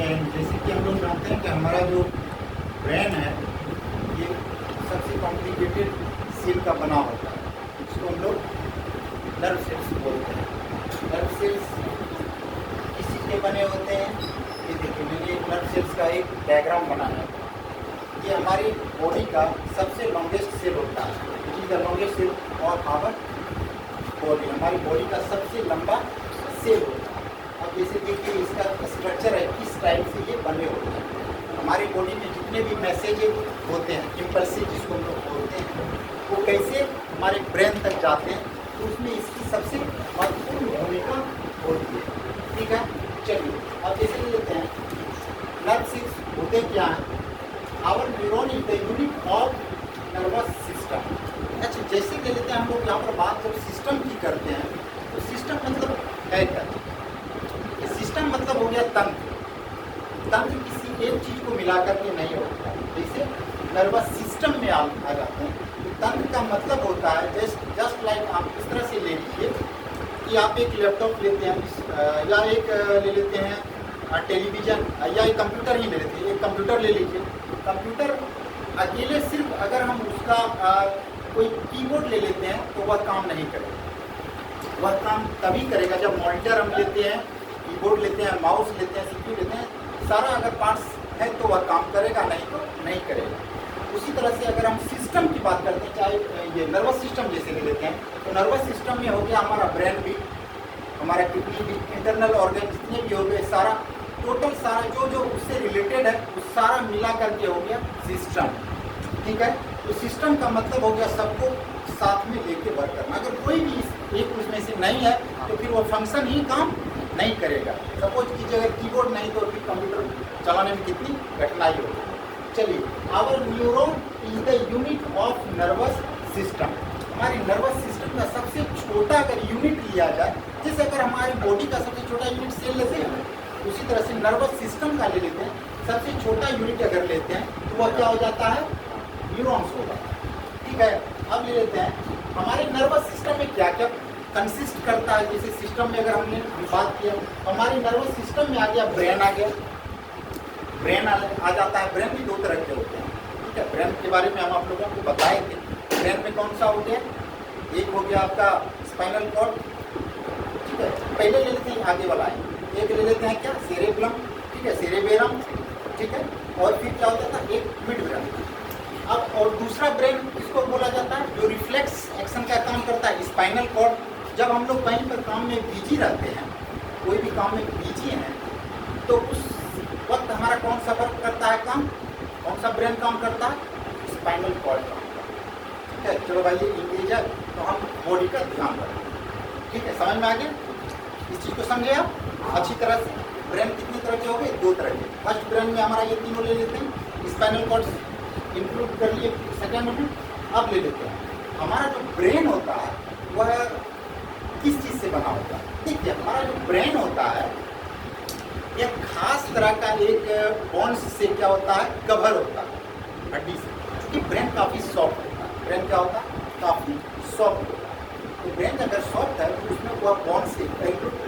जैसे कि हम लोग जानते हैं कि हमारा जो ब्रेन है ये सबसे कॉम्प्लिकेटेड सेल का बना होता है, इसको हम लोग नर्व सेल्स बोलते हैं। नर्व सेल्स किस चीज़ के बने होते हैं? ये देखिए, मैंने एक नर्व सेल्स का एक डायग्राम बनाया है। ये हमारी बॉडी का सबसे लॉन्गेस्ट सेल होता है, which is the longest cell of our body. हमारी बॉडी का सबसे लंबा सेल होता है। अब जैसे देखिए इसका स्ट्रक्चर है, किस टाइप से ये बने होते हैं। हमारी बॉडी में जितने भी मैसेज होते हैं, इम्पल्सिव जिसको हम लोग बोलते हैं, वो कैसे हमारे ब्रेन तक जाते हैं, तो उसमें इसकी सबसे महत्वपूर्ण भूमिका होती है। ठीक है, चलिए अब जैसे ले लेते हैं नर्व सेल्स होते क्या हैं। Our neuron is the unit of nervous system. अच्छा, जैसे ले लेते हैं हम लोग यहाँ पर बात जब सिस्टम की करते हैं, तो सिस्टम मतलब है क्या? सिस्टम मतलब हो गया तंत्र। तंत्र किसी एक चीज़ को मिलाकर के नहीं होता। जैसे नर्वस सिस्टम में आप आ जाते हैं, तो तंत्र का मतलब होता है जस्ट लाइक आप इस तरह से ले लीजिए कि आप एक लैपटॉप लेते हैं या एक ले लेते हैं टेलीविज़न या एक कंप्यूटर ही ले लेते हैं। एक कंप्यूटर ले लीजिए। कंप्यूटर अकेले सिर्फ अगर हम उसका कोई कीबोर्ड ले लेते हैं तो वह काम नहीं करेगा। वह काम तभी करेगा जब मॉनिटर हम लेते हैं, कीबोर्ड लेते हैं, माउस लेते हैं, सीपीयू लेते हैं, सारा अगर पार्ट्स है तो वह काम करेगा, नहीं तो नहीं करेगा। उसी तरह से अगर हम सिस्टम की बात करते हैं, चाहे ये नर्वस सिस्टम जैसे ले लेते हैं, तो नर्वस सिस्टम में हो गया हमारा ब्रेन भी, हमारा किडनी भी, इंटरनल ऑर्गन जितने भी हो गए, सारा टोटल सारा जो उससे रिलेटेड है वो सारा मिला करके हो गया सिस्टम। ठीक है, तो सिस्टम का मतलब हो गया सबको साथ में लेके वर्क करना। अगर कोई भी एक उसमें से नहीं है तो फिर वो फंक्शन ही काम नहीं करेगा। सपोज कीजिए अगर कीबोर्ड नहीं तो फिर कंप्यूटर चलाने में कितनी कठिनाई होगी। चलिए, our neuron is the unit of nervous system. हमारी नर्वस सिस्टम का सबसे छोटा अगर यूनिट लिया जाए, जैसे अगर हमारी बॉडी का सबसे छोटा यूनिट सेल लेते हैं, उसी तरह से नर्वस सिस्टम का ले लेते हैं, सबसे छोटा यूनिट अगर लेते हैं तो वह क्या हो जाता है? न्यूरॉन्स होगा। ठीक है, अब ले लेते हैं हमारे नर्वस सिस्टम में क्या क्या कंसिस्ट करता है। जैसे सिस्टम में अगर हमने बात किया, हमारी नर्वस सिस्टम में आ गया ब्रेन, आ गया ब्रेन आ जाता है। ब्रेन भी दो तरह के होते हैं। ठीक है, ब्रेन के बारे में हम आप लोगों को बताए थे। ब्रेन में कौन सा हो गया? एक हो गया आपका स्पाइनल कॉर्ड। ठीक है, पहले ले लेते हैं आगे वाला है, एक ले लेते हैं क्या? सेरेब्रम। ठीक है, सेरेबेरम। ठीक है, और फिर क्या होता था? एक मिड ब्रेन। अब और दूसरा ब्रेन किसको बोला जाता है? जो रिफ्लेक्स एक्शन का काम करता है, स्पाइनल कॉर्ड। जब हम लोग कहीं पर काम में बिजी रहते हैं, कोई भी काम में बिजी हैं, तो उस वक्त हमारा कौन सा वर्क करता है काम? कौन सा ब्रेन काम करता है? स्पाइनल कॉर्ड काम करता है। ठीक है, चलो भाई ये इंग्लिश है तो हम बॉडी का ध्यान रखें। ठीक है, समझ में आ गया? इस चीज़ को समझे आप अच्छी तरह से। ब्रेन कितने तरह के हो गए? दो तरह के। फर्स्ट ब्रेन में हमारा ये तीनों ले लेते हैं, स्पाइनल कॉर्ड इंक्लूड कर लिए सेकेंड में। अब ले लेते हैं हमारा जो ब्रेन होता है वह किस चीज़ से बना होता है? देखिए, हमारा जो ब्रेन होता है एक खास तरह का एक बॉन्स से क्या होता है? कवर होता है हड्डी से, क्योंकि ब्रेन काफ़ी सॉफ्ट होता है। ब्रेन क्या होता है? काफ़ी सॉफ्ट होता है। तो ब्रेन अगर सॉफ्ट है तो उसमें वह बॉन्स से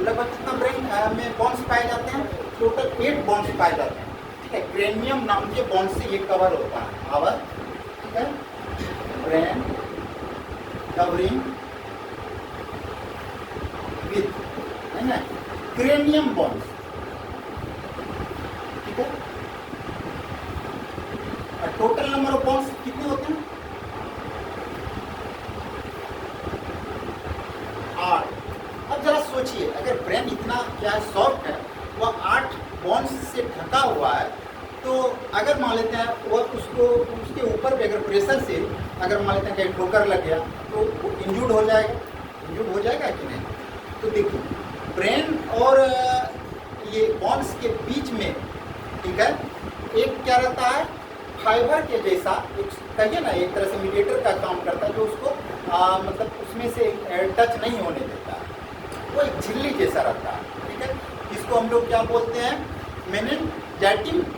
लगभग कितना ब्रेन में बॉन्स पाए जाते हैं? टोटल 8 बॉन्स पाए जाते हैं। ठीक है, क्रेनियम नाम के बॉन्ड से ये कवर होता है आवर। ठीक है, ब्रेन कवरिंग विथ, है ना, क्रेनियम बॉन्ड्स। ठीक है, और टोटल नंबर ऑफ बॉन्ड्स कितने होते हैं? 8। अब जरा सोचिए, अगर ब्रेन इतना क्या सॉफ्ट है, वह 8 बॉन्ड्स से ढका हुआ है, तो अगर मान लेते हैं वह उसको उसके ऊपर भी अगर प्रेशर से अगर मान लेते हैं कहीं ठोकर लग गया तो वो इंजूर्ड हो जाएगा। इंजूर्ड हो जाएगा कि नहीं? तो देखिए, ब्रेन और ये बॉन्ड्स के बीच में, ठीक है, एक क्या रहता है? फाइबर के जैसा एक, कहिए ना, एक तरह से मीडिएटर का काम करता है, जो उसको मतलब उसमें से टच नहीं होने देता। वो एक झिल्ली जैसा रहता है। ठीक है, इसको हम लोग क्या बोलते हैं? मेनिंजाइटिक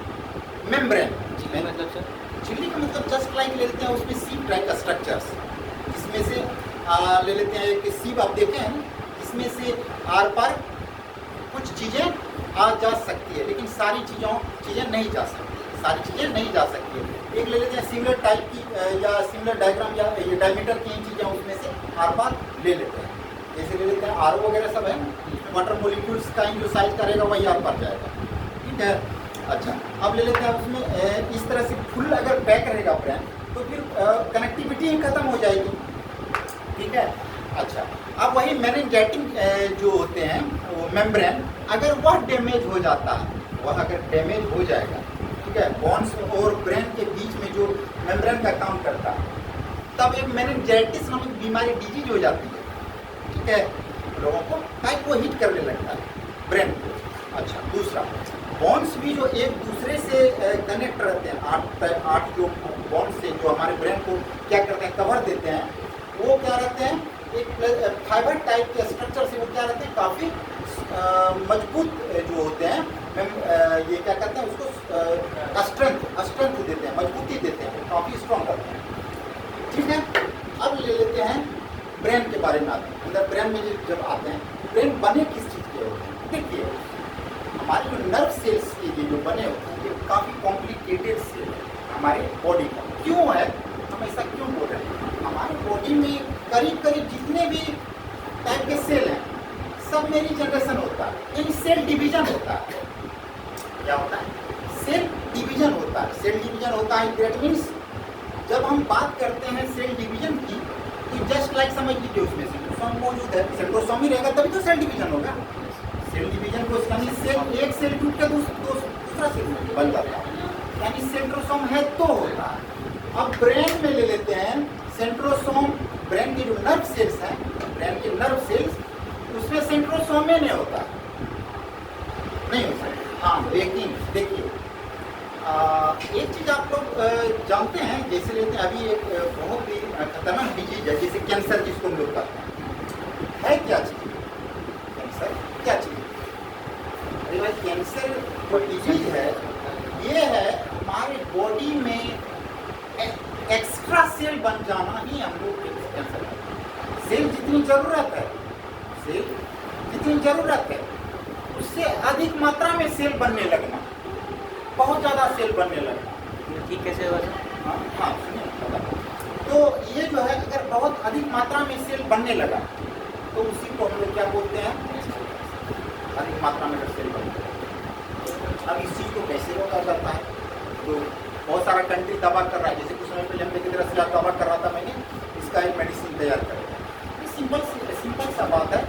मेम्ब्रेन। झिल्ली का मतलब जस्ट लाइक ले लेते हैं उसमें सीप टाइप का स्ट्रक्चर्स, इसमें से ले लेते हैं एक सीप आप देखे हैं, इसमें से आर पार कुछ चीज़ें आ जा सकती है, लेकिन सारी चीज़ें नहीं जा सकती, सारी चीज़ें नहीं जा सकती है। एक ले लेते हैं सिमिलर टाइप की या सिमिलर डायग्राम या ये डायमीटर की चीज़ें उसमें से आर पार ले लेते हैं। जैसे ले लेते हैं आर वगैरह सब है, वाटर मोलिक्यूल्स का जो साइज करेगा वही आर पार जाएगा, ठीक है। अच्छा, अब ले लेते हैं उसमें इस तरह से फुल अगर पैक रहेगा ब्रेन तो फिर कनेक्टिविटी ही खत्म हो जाएगी, ठीक है। अच्छा, अब वही मेनिंजाइटिक जो होते हैं वो मेम्ब्रेन, अगर वह डैमेज हो जाता है, वह अगर डैमेज हो जाएगा, ठीक है, बोन्स और ब्रेन के बीच में जो मेम्ब्रेन का काम करता है, तब एक मेनिंजाइटिस नामक बीमारी डिजीज हो जाती है, ठीक है। लोगों को टाइप वो हिट करने लगता है ब्रेन को। अच्छा, दूसरा बोन्स भी जो एक दूसरे से कनेक्ट रहते हैं, आठ जो बोन्स से जो हमारे ब्रेन को क्या करते हैं, कवर देते हैं, वो क्या रहते हैं, एक फाइबर टाइप के स्ट्रक्चर से वो क्या रहते हैं, काफ़ी मजबूत जो होते हैं, ये क्या कहते हैं उसको, स्ट्रेंथ देते हैं, मजबूती देते हैं, काफ़ी स्ट्रॉन्ग रहते हैं, ठीक है। अब ले लेते हैं ब्रेन के बारे में आते हैं। अंदर ब्रेन में जब आते हैं, ब्रेन बने किस चीज़ के होते हैं, देखिए हमारे जो नर्व सेल्स के लिए जो बने होते हैं, ये काफ़ी कॉम्प्लिकेटेड सेल है हमारे बॉडी का। क्यों है, हम ऐसा क्यों बोल रहे हैं, हमारे बॉडी में करीब करीब जितने भी टाइप के सेल हैं, सब में रिजनरेशन होता है, यानी सेल डिवीजन होता है। क्या होता है, सेल डिवीजन होता है। सेल डिवीजन होता है, दैट मीन्स जब हम बात करते हैं सेल डिवीजन की, तो जस्ट लाइक समझ लीजिए उसमें सेंट्रोसोम मौजूद है, सेंट्रोसोम ही रहेगा तभी तो सेल डिवीजन होगा। सेल डिवीजन को यानी सेल एक सेल टूट कर दूसरा सेल बन जाता है, यानी सेंट्रोसोम है तो होता है। अब ब्रेन में ले लेते हैं सेंट्रोसोम, ब्रेन के जो नर्व सेल्स हैं, ब्रेन के नर्व सेल्स, उसमें सेंट्रोसोम में नहीं होता, नहीं होता। हाँ, लेकिन देखिए एक चीज़ आप लोग जानते हैं, जैसे लेते हैं अभी एक बहुत ही खतरनाक डिजीज है, जैसे कैंसर जिसको हम लोग कहते हैं, है क्या चीज़ कैंसर, क्या चीज़, अरे भाई कैंसर जो डिजीज है, ये है हमारे बॉडी में एक्स्ट्रा सेल बन जाना ही हम लोग कैंसर है। सेल जितनी ज़रूरत है, सेल जितनी ज़रूरत है उससे अधिक मात्रा में सेल बनने लगना, बहुत ज़्यादा सेल बनने लगना, ठीक कैसे होगा? हाँ सुनिए, तो ये जो है अगर बहुत अधिक मात्रा में सेल बनने लगा तो उसी को हम लोग क्या बोलते हैं, अधिक मात्रा में अगर सेल बनने लगा। अब इस चीज़ को कैसे रोका जाता है, तो बहुत सारा कंट्री दवा कर रहा है, जैसे कुछ समय पहले हम की तरह से दवा कर रहा था मैंने, इसका एक मेडिसिन तैयार करेगा। सिंपल सा बात है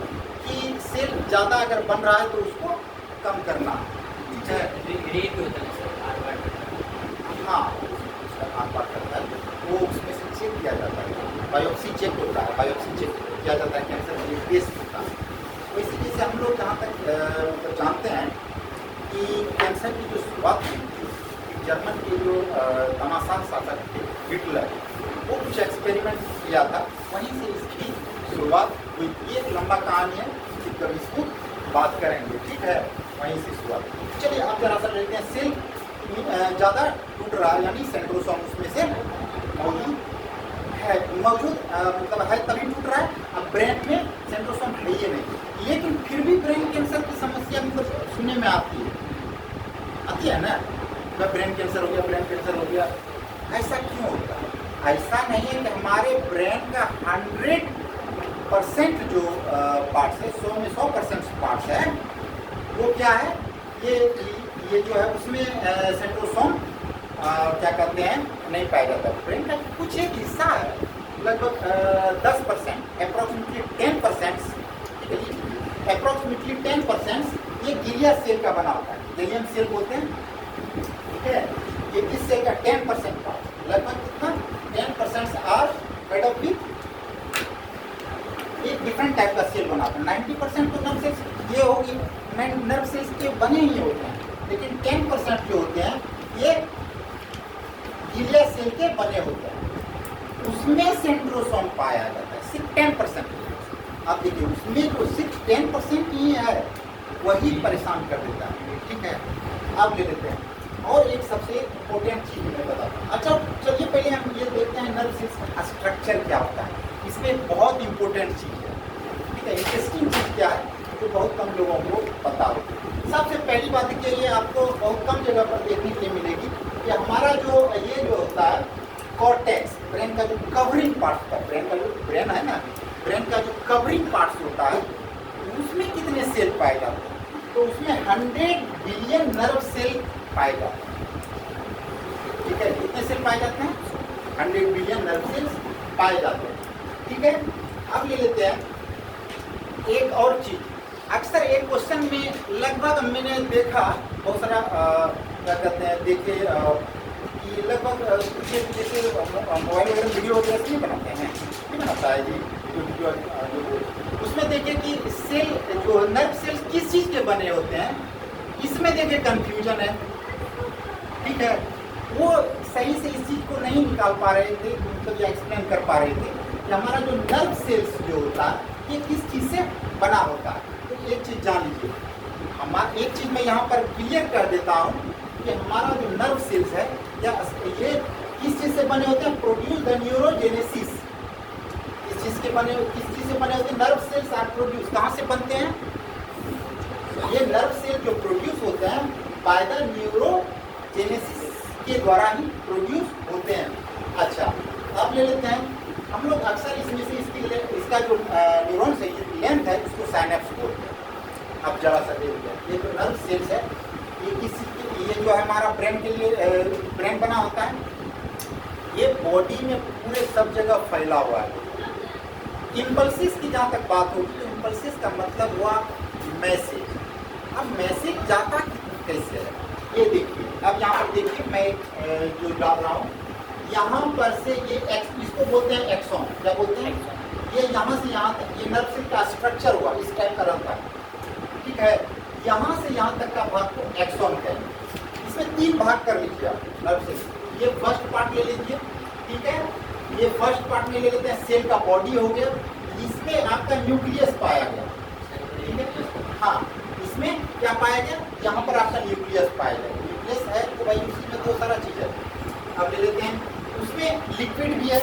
कि सेल ज़्यादा अगर बन रहा है तो उसको कम करना, ठीक है। हाँ, उसका आर पार करता है, वो उसमें से चेक किया जाता है, बायोप्सी चेक होता है, बायोप्सी चेक किया जाता है, कैंसर टेस्ट होता है। तो इसी वजह से हम लोग जहाँ तक मतलब जानते हैं कि कैंसर की जो शुरुआत हुई थी, जर्मन के जो तानाशाह शासक थे हिटलर, वो कुछ एक्सपेरिमेंट किया था, वहीं से इसकी शुरुआत हुई। ये एक लंबा कहानी है, कभी इसको बात करेंगे, ठीक है, वहीं से शुरुआत। चलिए अब जरा सा लेते हैं, सेल ज़्यादा टूट रहा है, यानी सेंट्रोसोम उसमें से मौजूद मतलब है तभी टूट रहा है। अब ब्रेन में सेंट्रोसोम है ही नहीं, लेकिन फिर भी ब्रेन कैंसर की समस्या भी सुनने में आती है ना, ब्रेन कैंसर हो गया, ब्रेन कैंसर हो गया। ऐसा क्यों होता है? ऐसा नहीं है कि हमारे ब्रेन का 100% जो पार्ट्स है, 100 में 100% पार्ट्स है, वो क्या है, ये जो है उसमें सेंट्रोसोम क्या कहते हैं नहीं पाया जाता। ब्रेन का कुछ एक हिस्सा है, लगभग 10%, अप्रॉक्सीमेटली 10%, अप्रॉक्सीमेटली 10% ये गिलिया सेल का बना होता है, गिलियम सेल बोलते हैं, ठीक है। ये इस सेल का 10% पार्ट, लगभग कितना 10% आर मेड अप विथ एक डिफरेंट टाइप का सेल बनाता है। 90% तो नर्व सेल्स ये होगी, नर्व सेल्स के बने ही होते हैं, लेकिन 10% जो होते हैं ये गिलिया सेल के बने होते हैं, उसमें सेंट्रोसोम पाया जाता है, सिर्फ 10%। आप देखिए उसमें जो सिर्फ 10% ही है वही परेशान कर देता है, ठीक है। अब ले लेते हैं और एक सबसे इम्पोर्टेंट चीज़ मैं बताता हूँ। अच्छा चलिए पहले हम ये देखते हैं नर्व सेल्स का स्ट्रक्चर क्या होता है, इसमें बहुत इम्पोर्टेंट चीज़ है, ठीक है। इंटरेस्टिंग चीज़ क्या है, जो बहुत कम लोगों को पता हो। सबसे पहली बात कि ये आपको बहुत कम जगह पर देखने के लिए मिलेगी कि हमारा जो ये जो होता है कॉर्टेक्स, ब्रेन का जो कवरिंग पार्ट होता है, ब्रेन है ना, ब्रेन का जो कवरिंग पार्ट होता है उसमें कितने सेल पाए जाते हैं, तो उसमें 100 बिलियन नर्व सेल पाए जाते हैं। ठीक है, कितने सेल पाए जाते हैं? 100 बिलियन नर्व सेल्स पाए जाते हैं। ठीक है, अब ले लेते हैं एक और चीज। अक्सर एक क्वेश्चन में लगभग मैंने देखा बहुत सारा क्या कहते हैं देखे कि लगभग जैसे मोबाइल वगैरह वीडियो वगैरह नहीं बनाते हैं, नहीं बनाता है जी वीडियो जो उसमें देखिए कि सेल जो नर्व सेल्स किस चीज़ के बने होते हैं, इसमें देखिए कंफ्यूजन है। ठीक है, वो सही से इस चीज़ को नहीं निकाल पा रहे थे, मतलब या एक्सप्लेन कर पा रहे थे कि हमारा जो नर्व सेल्स जो होता है ये किस चीज़ से बना होता है। तो एक चीज़ जान लीजिए, हमारा एक चीज़ मैं यहाँ पर क्लियर कर देता हूँ कि हमारा जो नर्व सेल्स है या ये किस चीज़ से बने होते हैं? Produce the neurogenesis. किस चीज़ से बने होते हैं? नर्व सेल्स आर प्रोड्यूस, कहाँ से बनते हैं? ये नर्व सेल जो प्रोड्यूस होते हैं बाय द न्यूरोजेनेसिस के द्वारा ही प्रोड्यूस होते हैं। अच्छा, अब ले लेते हैं हम लोग अक्सर इसमें से इसका जो न्यूरॉन्स है लेंथ है उसको साइनेप्स बोलते हैं। अब जरा सा देखिए, ये जो नर्व सेल्स है ये जो है हमारा ब्रेन के लिए ब्रेन बना होता है, ये बॉडी में पूरे सब जगह फैला हुआ है। इम्पल्सिस की जहाँ तक बात होगी तो इम्पल्सिस का मतलब हुआ मैसेज। अब मैसेज जाता कैसे है ये देखिए। अब यहाँ पर देखिए मैं जो डाल रहा हूँ यहाँ पर से ये इसको बोलते हैं एक्सॉन। क्या बोलते हैं? ये यहाँ से यहाँ तक ये नर्व सेल का स्ट्रक्चर हुआ इस टाइप का रहता है। ठीक है, यहाँ से यहाँ तक का भाग को एक्सॉन कहेंगे। इसमें 3 भाग कर लीजिए आप नर्व सेल। ये फर्स्ट पार्ट ले लीजिए। ठीक है, ये फर्स्ट पार्ट में ले लेते हैं, सेल का बॉडी हो गया, इसमें आपका न्यूक्लियस पाया गया। ठीक है, हाँ इसमें क्या पाया गया? यहाँ पर आपका न्यूक्लियस पाया गया। न्यूक्लियस है तो भाई उसी में तो सारा चीज़ है। अब ले लेते हैं, उसमें लिक्विड भी है,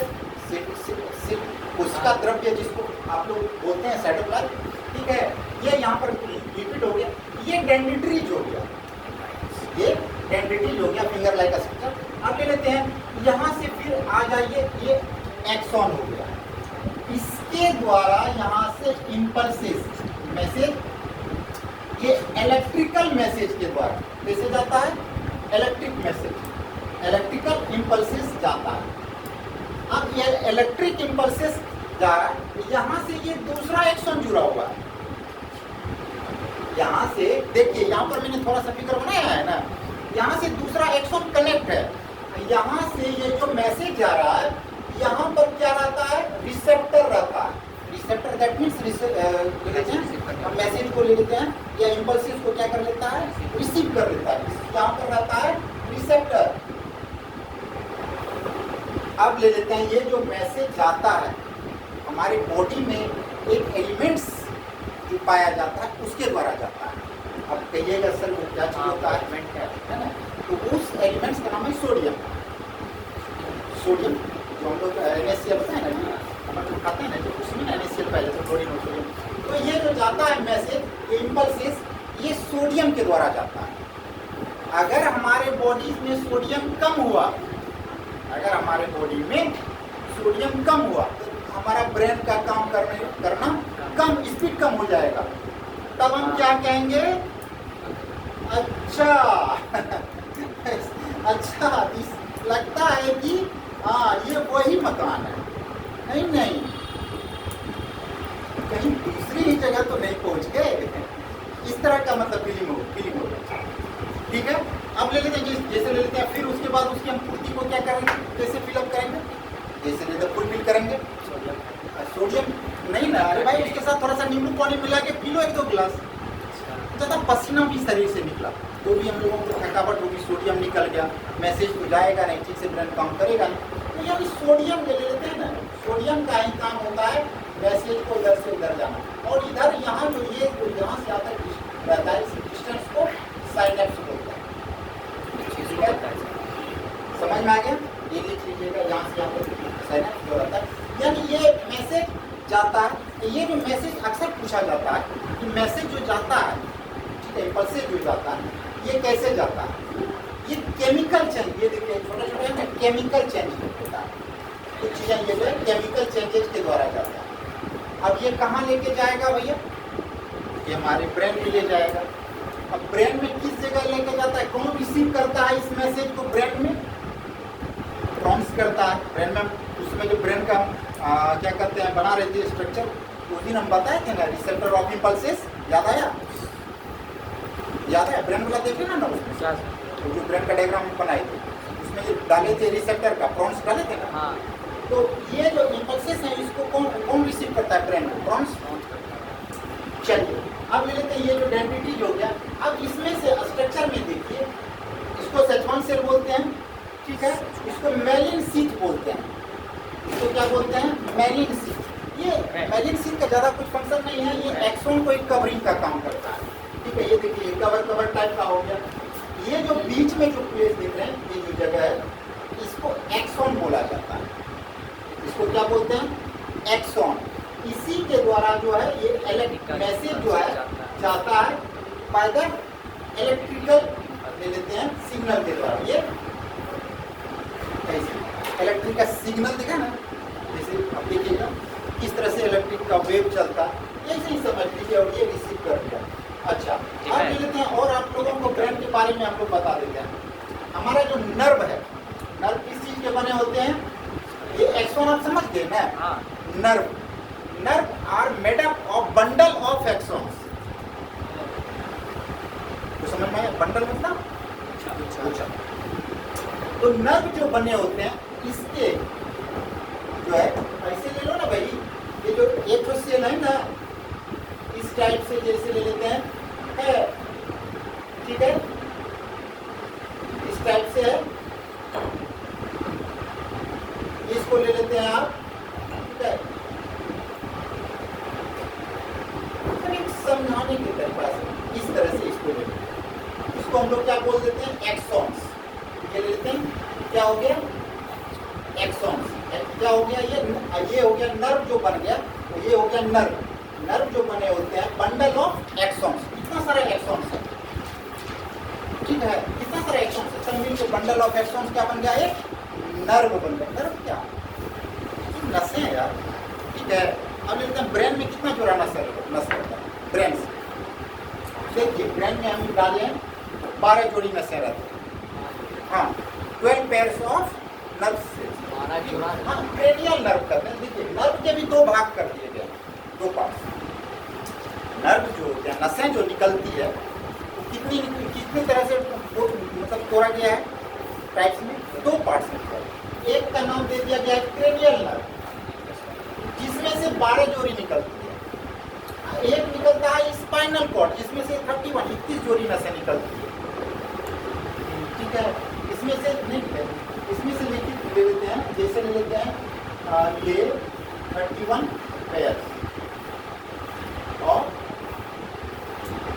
उसका द्रव्य जिसको आप लोग बोलते हैं साइटोप्लाज्म। ठीक है, ये यहाँ पर लिक्विड हो गया। ये डेंड्रिटिज हो गया, ये डेंड्रिटिज हो गया, फिंगर लाइक स्ट्रक्चर। अब ले लेते हैं यहाँ से फिर आ जाइए, ये एक्सॉन हो गया। इसके द्वारा यहाँ से इम्पल्सिस मैसेज, ये इलेक्ट्रिकल मैसेज के द्वारा कैसे जाता है? इलेक्ट्रिक मैसेज, इलेक्ट्रिकल इम्पल्सिस जाता है। अब ये इलेक्ट्रिक इम्पल्सिस जा रहा है, यहाँ से ये दूसरा एक्सॉन जुड़ा हुआ है। यहाँ से देखिए, यहाँ पर मैंने थोड़ा सा फिगर बनाया है ना, यहाँ से दूसरा एक्सॉन कनेक्ट है। यहाँ से ये जो मैसेज जा रहा है, यहाँ पर क्या रहता है? रिसेप्टर रहता है। रिसेप्टर दैट मीन्स मैसेज को ले लेते हैं या इम्पल्सिस को क्या कर लेता है? रिसीव कर लेता है। यहाँ पर रहता है रिसेप्टर। अब ले लेते हैं, ये जो मैसेज जाता है हमारी बॉडी में एक एलिमेंट्स जो पाया जाता है उसके द्वारा जाता है। अब कहिएगा सर वो क्या चीज़ होता है? एलिमेंट है ना, तो उस एलिमेंट्स का नाम है सोडियम। सोडियम जो हम लोग NaCl बताए ना, हम लोग खाते हैं ना, तो उसमें NaCl पाया जाता है, क्लोरीन और सोडियम। तो ये जो जाता है मैसेज, ये इम्पल्सिस, ये सोडियम के द्वारा जाता है। अगर हमारे बॉडी में सोडियम कम हुआ, अगर हमारे बॉडी में सोडियम कम हुआ तो हमारा ब्रेन का काम करना कम, स्पीड कम हो जाएगा। तब हम क्या कहेंगे? अच्छा अच्छा, लगता है कि हाँ ये वही मकान है। नहीं नहीं, कहीं दूसरी ही जगह तो नहीं पहुंच गए, इस तरह का मतलब फीलिंग हो। ठीक है, अब ले लेते हैं जैसे ले लेते हैं, फिर उसके बाद उसकी हम पूर्ति को क्या करेंगे? कैसे फिलअप करेंगे? जैसे ले तो फुलफिल करेंगे सोडियम नहीं ना, अरे भाई उसके साथ थोड़ा सा नींबू पानी मिला के पी लो 1-2 गिलास। ज़्यादा पसीना भी शरीर से निकला तो भी हम लोगों को थकावट होगी, सोडियम निकल गया, मैसेज तो जाएगा नहीं, ठीक से ब्रेन काम करेगा नहीं। तो यानी सोडियम ले लेते हैं ना, सोडियम का ही काम होता है मैसेज को इधर से उधर जाना, और इधर यहाँ जो ये यहाँ से आता रहता है, इस डिस्टेंस को साइनेप्स बोलते हैं। समझ में आ गया? ये लिख लीजिएगा, यहाँ से यहाँ पर साइनेप्स जो रहता है, यानी ये मैसेज जाता है तो ये जो मैसेज अक्सर पूछा जाता है कि मैसेज जो जाता है, ठीक है, इम्पल्सेज जो जाता है, ये कैसे जाता है? ये केमिकल चेंज, ये देखिए छोटा छोटा है ना, केमिकल चेंज होता है। कुछ चीज़ें ये जो है केमिकल चेंजेस के द्वारा जाता है। अब ये कहाँ लेके जाएगा भैया? ये हमारे ब्रेन में ले जाएगा। अब ब्रेन में किस जगह लेके जाता है? कौन रिसीव करता है इस मैसेज को? ब्रेन में न्यूरॉन्स करता है। ब्रेन में उसमें जो ब्रेन का क्या कहते हैं बना रहती है स्ट्रक्चर, उस दिन हम बताए थे ना, रिसेप्टर ऑफ इम्पल्सेस, याद आया? याद है? ब्रेन वाला देखे ना उसमें तो जो ब्रेन का डायग्राम बनाए थे उसमें जो डाले थे रिसेप्टर का प्रॉन्स डाले थे ना। हाँ। तो ये जो इम्पल्सेस हैं इसको कौन रिसीव करता है? ब्रेन में प्रॉन्स। चलिए अब ले लेते हैं ये जो डेंसिटी हो गया। अब इसमें से स्ट्रक्चर में देखिए, इसको सेचुअल सेल बोलते हैं, ठीक है, इसको मेलिन सीट बोलते हैं। इसको क्या बोलते हैं? मेलिन सीट। ये मेलिन सीट का ज़्यादा कुछ फंक्शन नहीं है, ये एक्सोन को एक कवरिंग का काम करता है, ठीक है। ये देखिए कवर टाइप का हो गया। ये जो बीच में जो प्लेस दिख रहे हैं, ये जो जगह है, इसको एक्सोन बोला जाता है। इसको क्या बोलते हैं? एक्सोन। इसी के द्वारा जो है ये इलेक्ट्रिक मैसेज जो है जाता है बाय द इलेक्ट्रिकल, ले लेते हैं, सिग्नल के द्वारा। ये इलेक्ट्रिक का सिग्नल देखा ना, जैसे अब देखिएगा किस तरह से इलेक्ट्रिक का वेव चलता है, ऐसे ही समझ लीजिए। और ये रिसीव कर दिया। अच्छा अब ले लेते हैं और आप लोगों को ब्रेन के बारे में हम लोग बता देते हैं। हमारा जो नर्व है, नर्व किस चीज के बने होते हैं? ये एक्सोन आप समझ गए ना? Nerve are made up of bundle of axons. तो समझ में आया बंडल मतलब? अच्छा, तो नर्व जो बने होते हैं इसके जो है, ऐसे ले लो ना भाई, ये जो एक तो सेल है ना, इस टाइप से जैसे ले लेते हैं, है, ठीक है, इस टाइप से है, इसको ले लेते हैं आप, ठीक है। समझाने के तरीका से इस तरह से इसको ले लेते हैं, इसको हम लोग क्या बोल देते हैं? एक्सॉन्स। ये ले लेते हैं, क्या हो गया? एक्सॉन्स। क्या हो गया? ये हो गया नर्व जो बन गया, तो ये हो गया नर्व जो बने होते हैं बंडल ऑफ एक्सॉन्स। कितना सारा एक्सॉन्स है, ठीक है, कितना सारा एक्सॉन्स है, सब मिलकर बंडल ऑफ एक्सॉन्स क्या बन गया? एक नर्व बन गया। नर्व क्या? नसें हैं यार, ठीक है। अब लेते हैं ब्रेन में कितना जोड़ा नस रहता है? ब्रेन से देखिए, ब्रेन में हम डाले हैं 12 जोड़ी नसें रहती हैं, हाँ, 12 पेयर्स ऑफ नर्व सेल्स। हाँ, क्रेनियल नर्व करते हैं। देखिए नर्व के भी दो भाग कर दिए गए, दो पार्ट। नर्व जो होते हैं, नसें जो निकलती है, तो कितनी तरह से मतलब तोड़ा गया है टाइप्स में? दो पार्ट्स में। एक का नाम दे दिया गया है क्रेनियल नर्व, जिसमें से 12 जोड़ी निकलती है। एक निकलता है स्पाइनल कॉर्ड, जिसमें से 31 जोड़ी नसें निकलती है, ठीक है। इसमें से नहीं है, इसमें से लिखित ले लेते हैं, जैसे ले लेते हैं ये 31 पेयर, और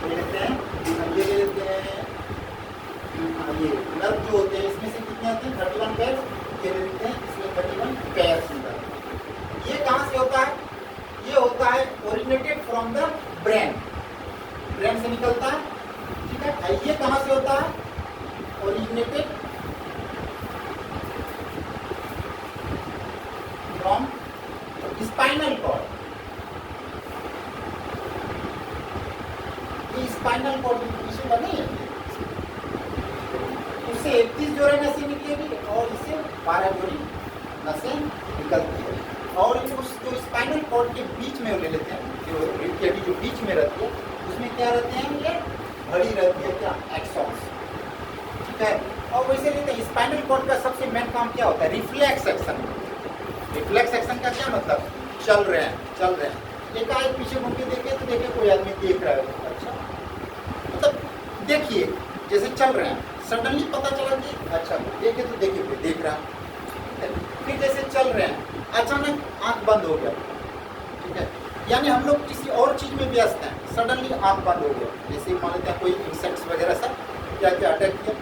ले लेते हैं ये ले लेते हैं ये नर्व जो होते हैं, इसमें से कितने आते हैं? 31 पेयर। ये ले लेते हैं, इसमें 31 पेयर निकलते। ये कहाँ से होता है? ये होता है originated from the brain, brain से निकलता है, ठीक है। ये कहाँ से होता है? Originated from spinal cord. ये स्पाइनल कॉर्ड पीछे बनी है, उससे 31 जोड़ी नसें निकलेगी और इससे 12 जोड़ी नसें निकलती है। और उस जो स्पाइनल कॉर्ड के बीच में ले लेते हैं, जो रिब जो बीच में रहती है, उसमें क्या रहते हैं? ये घड़ी रहती है, क्या? एक्सॉन्स, ठीक है। और वैसे लेते हैं स्पाइनल कॉर्ड का सबसे मेन काम क्या होता है? Reflex action. रिफ्लेक्स एक्शन का क्या मतलब? चल रहे हैं, एक आए पीछे घूम के देखे तो देखे कोई आदमी देख रहा है, अच्छा, मतलब देखिए जैसे चल रहे हैं, सडनली पता चला कि अच्छा देखे तो देखे कोई देख रहा है, फिर जैसे चल रहे हैं अचानक आंख बंद हो गया, ठीक है। यानी हम लोग किसी और चीज़ में व्यस्त हैं, सडनली आंख बंद हो गया, जैसे मान लेते हैं कोई इंसेक्ट्स वगैरह सब क्या क्या अटैक किया,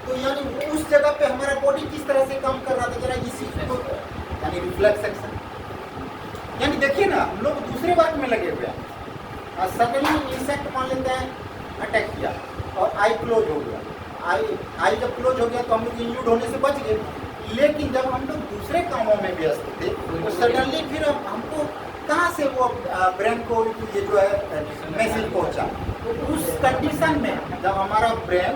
तो यानी उस जगह पे हमारा बॉडी किस तरह से काम कर रहा था, जरा इसी को यानी रिफ्लेक्स एक्शन। यानी देखिए ना, हम लोग दूसरे वर्क में लगे हुए हैं। सडनली इंसेक्ट मान लेते हैं अटैक किया और आई क्लोज हो गया, आई जब क्लोज हो गया तो हम लोग इंजूर्ड होने से बच गए। लेकिन जब हम लोग दूसरे कामों में व्यस्त थे तो सडनली फिर हमको कहाँ से वो ब्रेन को ये जो है मैसेज पहुंचा। तो उस कंडीशन में जब हमारा ब्रेन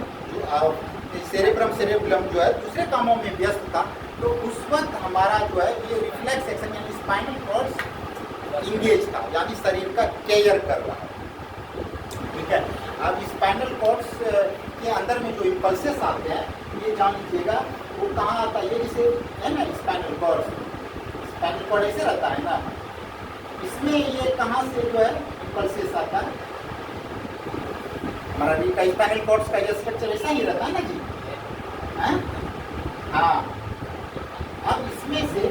सेरेब्रम जो है दूसरे कामों में व्यस्त था, तो उस वक्त हमारा जो है ये रिफ्लेक्स एक्शन यानी स्पाइनल कॉर्ड इंगेज था, यानी शरीर का केयर कर रहा है। ठीक है, अब स्पाइनल कॉर्ड्स के अंदर में जो इम्पल्सेस आते हैं, ये जान लीजिएगा वो कहाँ आता है। ये जैसे है ना स्पाइनल कॉर्ड ऐसे रहता है ना, इसमें ये कहाँ से जो है इम्पल्सेस आता है। हमारा री का स्पाइनल कॉर्ड्स का ये स्ट्रक्चर ऐसा ही रहता है ना जी, हाँ। अब इसमें से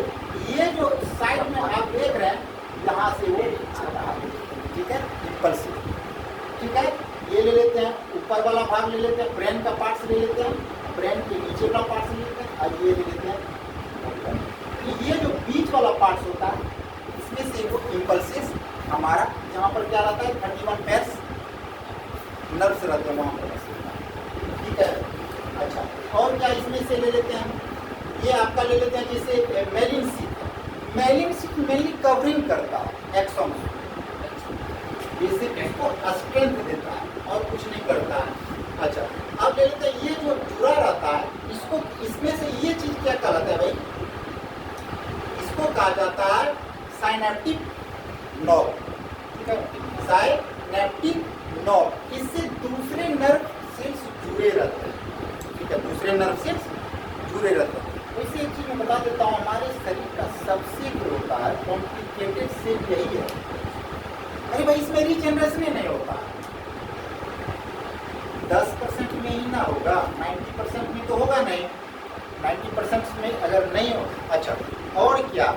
ये जो साइड में आप देख रहे हैं, यहाँ से वो आता है, ठीक है, इम्पल्सिव। ठीक है, ये ले लेते हैं, ऊपर वाला भाग ले लेते हैं, ब्रेन का पार्ट्स ले लेते हैं, ब्रेन के नीचे का पार्ट्स ले लेते हैं, और ये ले लेते हैं। तो ये जो बीच वाला पार्ट्स होता है, इसमें से वो इम्पल्सिस हमारा जहाँ पर क्या रहता है 31 पेयर्स नर्व्स रहते हैं वहाँ पर। ठीक है, अच्छा, और क्या इसमें से ले लेते हैं, ये आपका ले लेते हैं जैसे मेलिन सीट मेनली कवरिंग करता है एक्सॉन्स, जैसे इसको स्ट्रेंथ देता है और कुछ नहीं करता है। अच्छा, अब ले लेते हैं ये जो जुड़ा रहता है, इसको इसमें से ये चीज क्या कहलाता है भाई, इसको कहा जाता है साइनेप्टिक नॉब। ठीक है, साइनेप्टिक नॉब, इससे दूसरे नर्व सेल्स जुड़े रहते हैं। ठीक है, दूसरे नर्व सेल्स जुड़े रहते हैं। वैसे एक चीज मैं बता देता हूँ, हमारे शरीर का सबसे जो होता है कॉम्प्लिकेटेड सेल यही है। अरे भाई, इसमें रीजनरेशन ही नहीं होता, 10% में ही ना होगा, 90% में तो होगा नहीं, 90% में अगर नहीं हो। अच्छा, और क्या,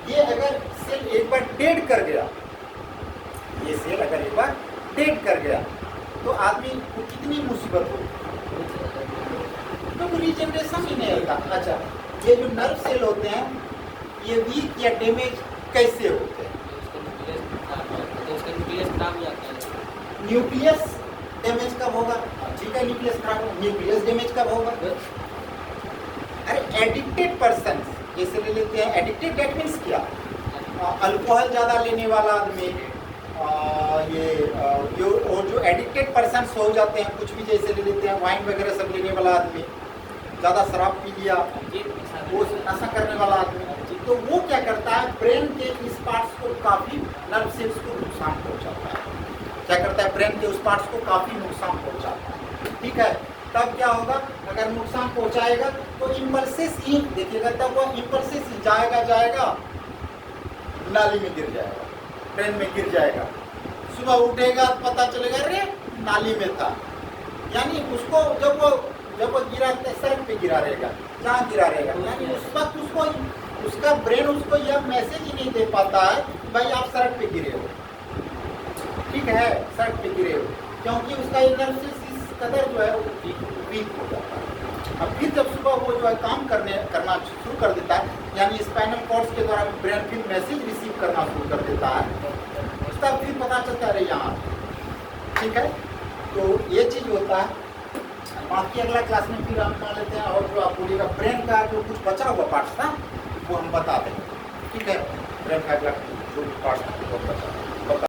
ये अगर सेल एक बार डेड कर गया, ये सेल अगर एक बार डेड कर गया तो आदमी को कितनी मुसीबत होगी, तो रीजनरेशन ही नहीं होता। अच्छा, ये जो नर्व सेल होते हैं, ये वीक या डैमेज कैसे होते हैं, न्यूक्लियस डैमेज कब होगा। ठीक है, न्यूक्लियस खराब हो, न्यूक्लियस डैमेज कब होगा। अरे एडिक्टेड पर्सन जैसे ले लेते हैं, एडिक्टेड डेट मीन्स क्या, अल्कोहल ज़्यादा लेने वाला आदमी, और जो एडिक्टेड पर्सन हो जाते हैं, कुछ भी जैसे ले लेते हैं वाइन वगैरह सब लेने वाला आदमी, ज़्यादा शराब पी लिया, वो नशा करने वाला आदमी, तो वो क्या करता है, ब्रेन के इस पार्ट्स को काफ़ी नर्व सेल्स को नुकसान पहुंचाता है। क्या करता है, ब्रेन के उस पार्ट्स को काफ़ी नुकसान पहुंचाता है। ठीक है, तब क्या होगा, अगर नुकसान पहुंचाएगा तो इम्पल्सेस ही देखिएगा, तब वो इम्पल्सेस जाएगा नाली में गिर जाएगा, ब्रेन में गिर जाएगा। सुबह उठेगा तो पता चलेगा अरे नाली में था, यानी उसको जब वो गिरा सड़क पे गिरा रहेगा, जहाँ गिरा रहेगा, यानी उस वक्त उसको उसका ब्रेन उसको यह मैसेज ही नहीं दे पाता है भाई आप सड़क पे गिरे हो। ठीक है, सड़क पे गिरे हो, क्योंकि उसका नर्व सिस्टम इस कदर जो है वीक हो जाता है। अब फिर जब सुबह वो जो है काम करना शुरू कर देता है, यानी स्पाइनल कॉर्ड्स के द्वारा ब्रेन फिर मैसेज रिसीव करना शुरू कर देता है, तब फिर पता चलता है यहाँ। ठीक है, तो ये चीज़ होता है। बाकी अगला क्लास में फिर हम मान लेते हैं, और जो आप बोलिएगा ब्रेन का जो कुछ बचा हुआ पार्ट्स था वो हम बता देंगे। ठीक है, ब्रेन का अगला जो पार्ट्स था वो बचा